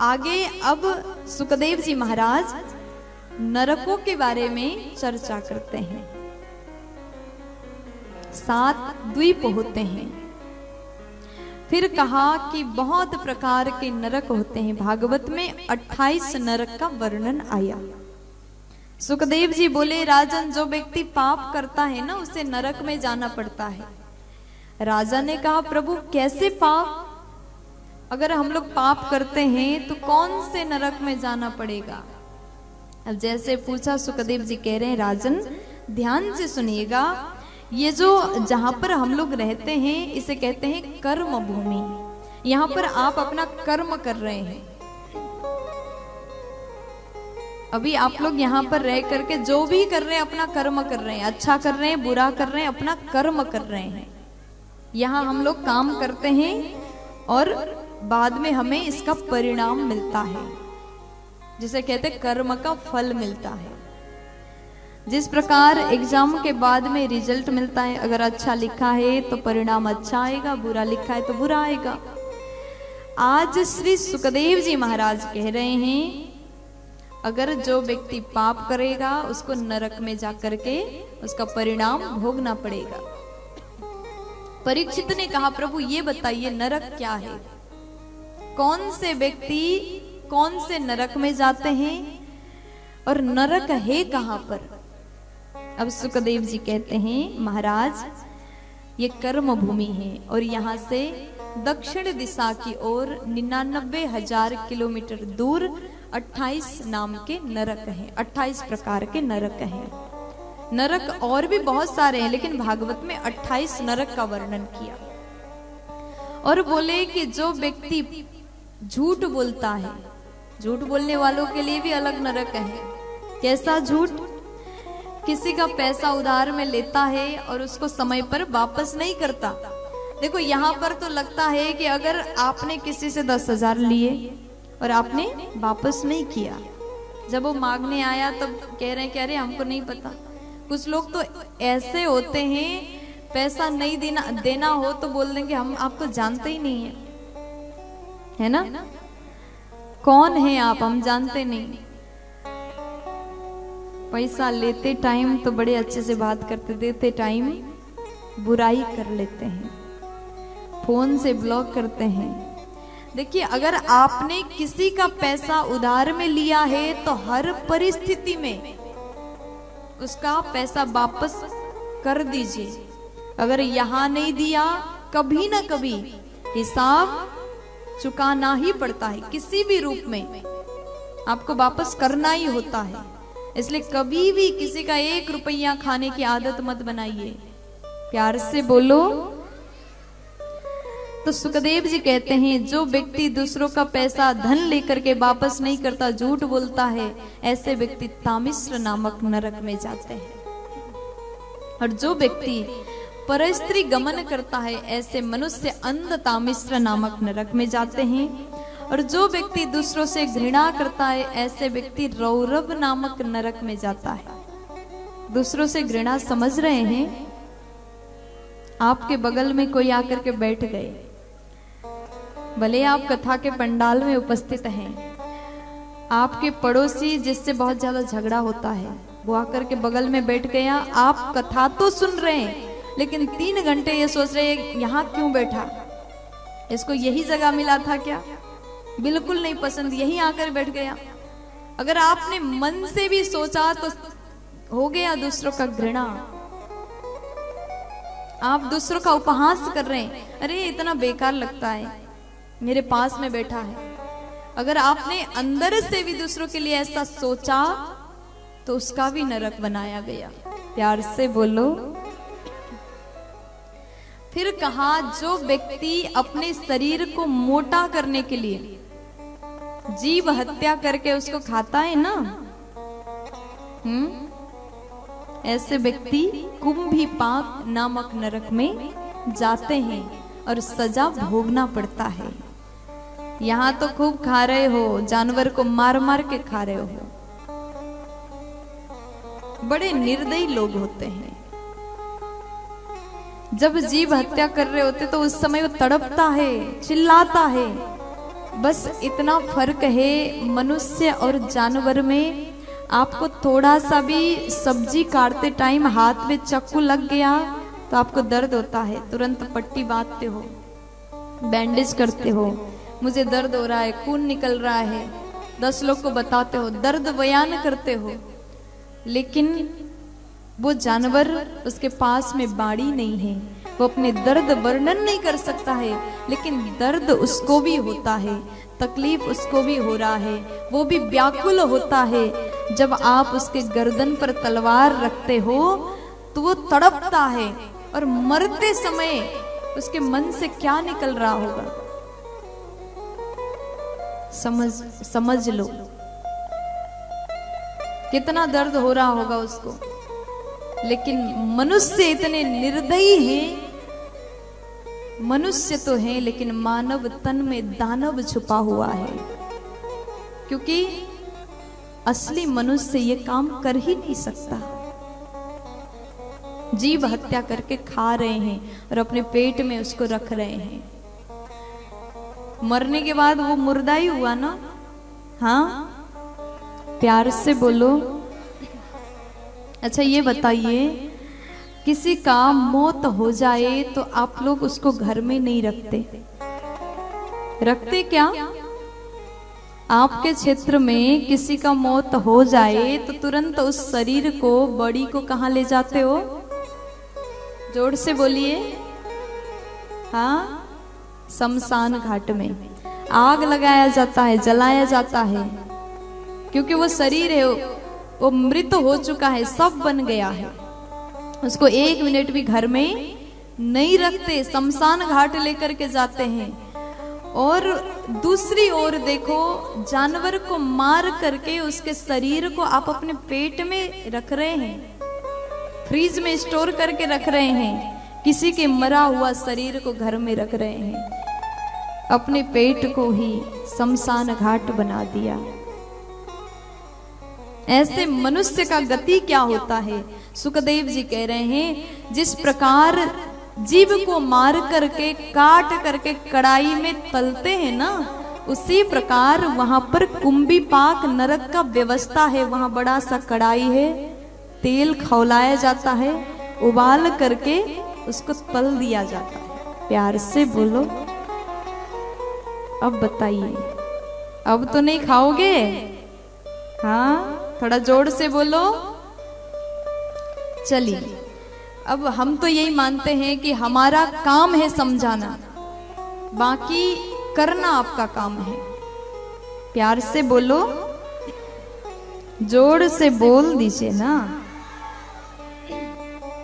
आगे अब सुखदेव जी महाराज नरकों के बारे में चर्चा करते हैं। 7 द्वीप होते हैं। फिर कहा कि बहुत प्रकार के नरक होते हैं। भागवत में 28 नरक का वर्णन आया। सुखदेव जी बोले, राजन, जो व्यक्ति पाप करता है ना, उसे नरक में जाना पड़ता है। राजा ने कहा, प्रभु कैसे पाप? अगर हम लोग पाप करते हैं तो कौन से नरक में जाना पड़ेगा? अब जैसे पूछा, सुखदेव जी कह रहे हैं, राजन ध्यान से सुनिएगा, ये जो जहां पर हम लोग रहते हैं इसे कहते हैं कर्म भूमि। यहाँ पर आप अपना कर्म कर रहे हैं। अभी आप लोग यहाँ पर रह करके जो भी कर रहे हैं अपना कर्म कर रहे हैं, अच्छा कर रहे हैं, बुरा कर रहे हैं, अपना कर्म कर रहे हैं। यहाँ हम लोग काम करते हैं और बाद में हमें इसका परिणाम मिलता है, जिसे कहते हैं कर्म का फल मिलता है। जिस प्रकार एग्जाम के बाद में रिजल्ट मिलता है, अगर अच्छा लिखा है तो परिणाम अच्छा आएगा, बुरा लिखा है तो बुरा आएगा। आज श्री सुखदेव जी महाराज कह रहे हैं, अगर जो व्यक्ति पाप करेगा उसको नरक में जाकर के उसका परिणाम भोगना पड़ेगा। परीक्षित ने कहा, प्रभु ये बताइए नरक क्या है? कौन से व्यक्ति कौन से नरक में जाते हैं और नरक है कहां पर? अब सुखदेव जी कहते हैं, महाराज ये कर्म भूमि है और यहाँ से दक्षिण दिशा की ओर 99,000 किलोमीटर दूर 28 नाम के नरक हैं। 28 प्रकार के नरक हैं। नरक और भी बहुत सारे हैं, लेकिन भागवत में 28 नरक का वर्णन किया। और बोले कि जो व्यक्ति झूठ बोलता है, झूठ बोलने वालों के लिए भी अलग नरक है। कैसा झूठ? किसी का पैसा उधार में लेता है और उसको समय पर वापस नहीं करता। देखो यहाँ पर तो लगता है कि अगर आपने किसी से 10,000 लिए और आपने वापस नहीं किया, जब वो मांगने आया तब कह रहे हैं कि अरे हमको नहीं पता। कुछ लोग तो ऐसे होते हैं, पैसा नहीं देना हो तो बोल देंगे हम आपको जानते ही नहीं है ना? कौन है आप, हम जानते नहीं। पैसा लेते टाइम तो बड़े अच्छे से बात करते, देते टाइम बुराई कर लेते हैं, फोन से ब्लॉक करते हैं। देखिए, अगर आपने किसी का पैसा उधार में लिया है तो हर परिस्थिति में उसका पैसा वापस कर दीजिए। अगर यहाँ नहीं दिया, कभी ना कभी हिसाब चुकाना ही पड़ता है। किसी भी रूप में आपको वापस करना ही होता है। इसलिए कभी भी किसी का 1 रुपया खाने की आदत मत बनाइए। प्यार से बोलो। तो सुखदेव जी कहते हैं, जो व्यक्ति दूसरों का पैसा धन लेकर के वापस नहीं करता, झूठ बोलता है, ऐसे व्यक्ति तामिश्र नामक नरक में जाते हैं। और जो व्यक्ति परस्त्री गमन करता है, ऐसे मनुष्य अंध तामिश्र नामक नरक में जाते हैं। और जो व्यक्ति दूसरों से घृणा करता है, ऐसे व्यक्ति रौरव नामक नरक में जाता है। दूसरों से घृणा समझ रहे हैं? आपके बगल में कोई आकर के बैठ गए, भले आप कथा के पंडाल में उपस्थित हैं, आपके पड़ोसी जिससे बहुत ज्यादा झगड़ा होता है, वो आकर के बगल में बैठ गया। आप कथा तो सुन रहे हैं, लेकिन 3 घंटे ये सोच रहे हैं यहाँ क्यों बैठा, इसको यही जगह मिला था क्या? बिल्कुल नहीं पसंद, यही आकर बैठ गया। अगर आपने मन से भी सोचा तो हो गया दूसरों का घृणा। आप दूसरों का उपहास कर रहे हैं, अरे इतना बेकार लगता है, मेरे पास में बैठा है। अगर आपने अंदर से भी दूसरों के लिए ऐसा सोचा तो उसका भी नरक बनाया गया। प्यार से बोलो। फिर कहा, जो व्यक्ति अपने शरीर को मोटा करने के लिए जीव हत्या करके उसको खाता है ना, ऐसे व्यक्ति कुंभीपाक नामक नरक में जाते हैं और सजा भोगना पड़ता है। यहाँ तो खूब खा रहे हो, जानवर को मार मार के खा रहे हो। बड़े निर्दयी लोग होते हैं। जब जीव हत्या कर रहे होते तो उस समय वो तड़पता है, चिल्लाता है, बस इतना फर्क है मनुष्य और जानवर में। आपको थोड़ा सा भी सब्जी काटते टाइम हाथ में चाकू लग गया तो आपको दर्द होता है, तुरंत पट्टी बांधते हो, बैंडेज करते हो, मुझे दर्द हो रहा है, खून निकल रहा है, 10 लोग को बताते हो, दर्द बयान करते हो। लेकिन वो जानवर, उसके पास में बाड़ी नहीं है, वो अपने दर्द वर्णन नहीं कर सकता है, लेकिन दर्द उसको भी होता है, तकलीफ उसको भी हो रहा है, वो भी व्याकुल होता है। जब आप उसके गर्दन पर तलवार रखते हो तो वो तड़पता है, और मरते समय उसके मन से क्या निकल रहा होगा समझ लो, कितना दर्द हो रहा होगा उसको। लेकिन मनुष्य इतने निर्दयी हैं, मनुष्य तो है लेकिन मानव तन में दानव छुपा हुआ है, क्योंकि असली मनुष्य ये काम कर ही नहीं सकता। जीव हत्या करके खा रहे हैं और अपने पेट में उसको रख रहे हैं, मरने के बाद वो मुर्दा ही हुआ ना। हाँ, प्यार से बोलो। अच्छा ये बताइए, किसी का मौत हो जाए तो आप लोग उसको घर में नहीं रखते क्या? आपके क्षेत्र में किसी का मौत हो जाए तो तुरंत उस शरीर को, बॉडी को कहाँ ले जाते हो? जोर से बोलिए। हाँ, शमशान घाट में आग लगाया जाता है, जलाया जाता है, क्योंकि वो शरीर है, वो मृत हो चुका है, सब बन गया है, उसको 1 मिनट भी घर में नहीं रखते, शमशान घाट लेकर के जाते हैं। और दूसरी ओर देखो, जानवर को मार करके उसके शरीर को आप अपने पेट में रख रहे हैं, फ्रीज में स्टोर करके रख रहे हैं, किसी के मरा हुआ शरीर को घर में रख रहे हैं, अपने पेट को ही शमशान घाट बना दिया। ऐसे मनुष्य का गति क्या होता है? सुखदेव जी कह रहे हैं, जिस प्रकार जीव को मार करके, काट करके कड़ाई में तलते हैं ना, उसी प्रकार वहां पर कुंभी पाक नरक का व्यवस्था है। वहां बड़ा सा कड़ाई है, तेल खौलाया जाता है, उबाल करके उसको तल दिया जाता है। प्यार से बोलो। अब बताइए, अब तो नहीं खाओगे? हाँ, थोड़ा जोर से बोलो। चलिए, अब हम तो यही मानते हैं कि हमारा काम है समझाना, बाकी करना आपका काम है। प्यार से बोलो, जोर से बोल दीजिए ना।